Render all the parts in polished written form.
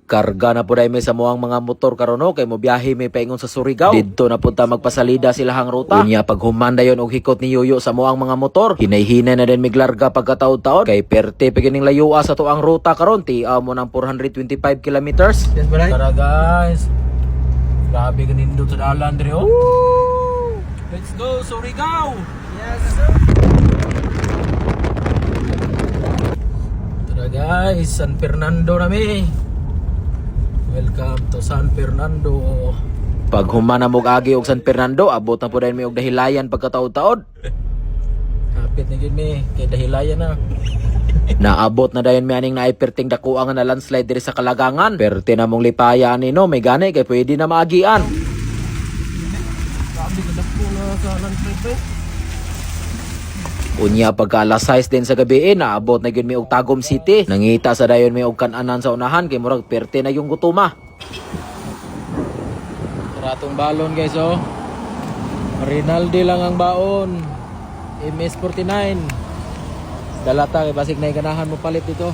Karga na po dahil may sa muang mga motor karon no, kay mo biyahe may paingon sa Surigao. Didto na punta magpasalida silahang ruta. Unya pag humanda yon og hikot ni Yoyo sa muang mga motor, hinay-hinay na din miglarga pagkataon-taon kay perte pagining layua sa tuang ruta karon tiaw mo ng 425 kilometers. Yes, balay. Tara guys. Grabe ganindot sa dalan dire oh. Let's go Surigao. Yes, sir. Tara guys, San Fernando na mi. Welcome to San Fernando. Pag humana mog agi og San Fernando, abot na po dahil may og dahilayan pagkataod-taod. Hapit na gid mi kay dahilayan na. Naabot na dayon mi aning naiperting dakuan nga na landslide diri sa Kalagangan. Perte na mong lipaya ani no, may gani kay pwede na maagian. Sabi ko dako na sa landslide. Unya pagka alas 6 din sa gabi naabot na gyud mi og Tagum City. Nangita sa dayon mi og kan-anan sa unahan kay murag perte na yung gutuma. Ratong balon guys oh. Rinaldi lang ang baon. MS49. Dalata kay basig na ganahan mo palit dito.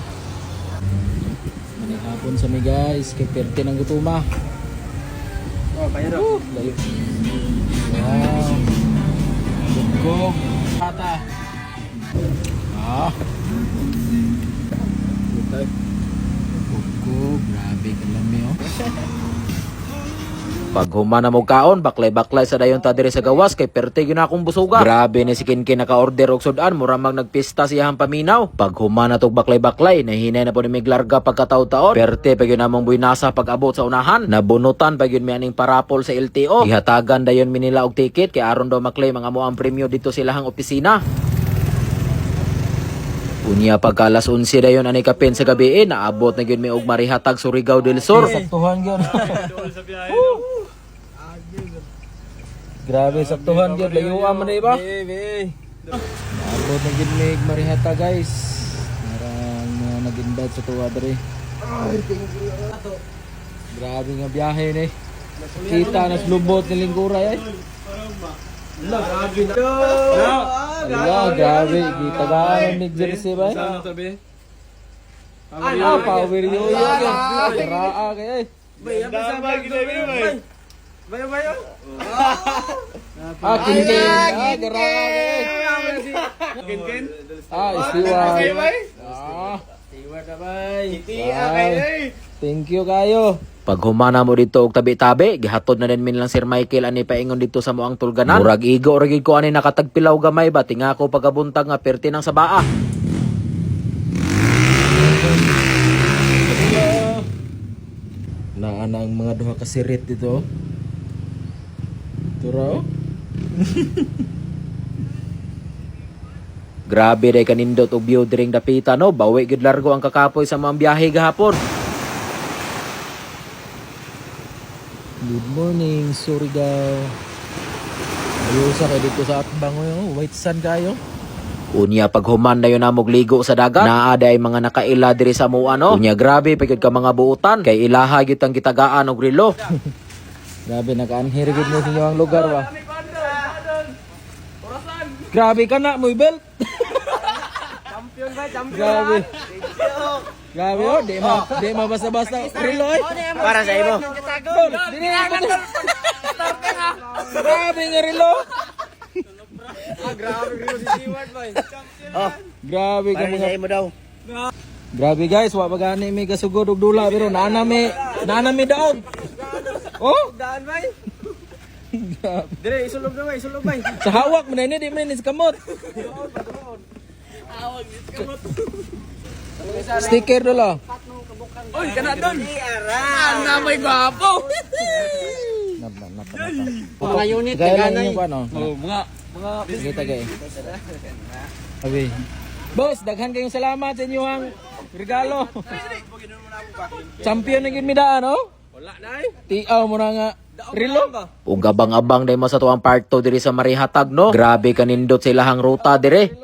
Maning hapon sa mi guys kay perte ng gutuma. Oh, bayro. Layo. Wow. Gugog. Ata. Butay. Gugog. Grabe ka lang mi oh. Pag humana mo kaon, baklay-baklay sa dayon ta diri sa gawas kay perte gyud na akong busuga. Grabe ni si Kinkin naka-order og sudan, mura mag nagpista siyang paminaw. Pag humana tog baklay-baklay, nahinay na po ni miglarga pagkataon-taon. Perte pa gyud namong buinasa pag abot sa unahan. Nabunutan pa gyud mi aning parapol sa LTO. Ihatagan dayon mi nila og ticket kay aron daw maklay mga mo ang premyo dito silahang opisina. Unya pagka alas 11 dayon ani kapin sa gabi naabot na gyud mi og Marihatag Surigao del Sur. Saktuhan gyud. Grabe saktuhan gyud layuan man ba? Naabot na gyud mi og Marihatag guys. Marang nag-invite sa tuwa diri. Grabe nga biyahe ni. Kita na lubot ni lingkuray ay. Grabe na. Grabe, kita gaan ni jersey ba? Sana tabi. Power yo yo. Raa kay. Bay, sa bag bay. Bay. Kinkin. Kinkin. Istiwan. Istiwan na bay. Thank you kayo. Pag humana mo dito og tabi-tabi, gihatod na din min lang Sir Michael ani paingon dito sa moang tulganan. Murag igo ra gid ko ani nakatagpilaw gamay ba tinga ko pagabuntag nga perti ng sabaa. Naa na ang mga duha ka sirit dito. Turo. Grabe day kanindot og view diring dapita no, bawi gid largo ang kakapoy sa mga biyahe gahapon. Good morning, Surigao. Ayusa kayo dito sa atbang ngayon. White sun kayo. Unya pag human na yun namog ligo sa dagat. Naada ay mga nakaila diri sa mua no. Unya grabe pagod ka mga buutan. Kay ilaha gyud ang gitagaan og relo. Grabe naka-anhir gyud mo sa inyo ang lugar ba. Grabe ka na, muy belt. Champion ba? Champion. Grabe. Grabe oh, di ma basta-basta relo ay. Para sa imo. Dili ako. Grabe nga relo. Grabe rin si Stewart boy. Grabe ka Para sa mga. imo daw. Grabe guys, wa pagani may kasugod og dula pero nanami daog. Oh, Daan bay. Dire isulog na bay, isulog bay. sa hawak man ni di man ni kamot. Awag ni kamot. Sticker dala. Oy, kana don. Ana may gwapo. Mga unit Ganay yung ano. Oh, mga Sige tagay. Abi. Boss, daghan kayong salamat sa inyong regalo. Champion na gid mi daan, oh. wala na ay. Tiaw mo na nga relo. Ug abang-abang dai mo sa tuwang part 2 diri sa Marihatag no. Grabe kanindot sa ilahang ruta dire.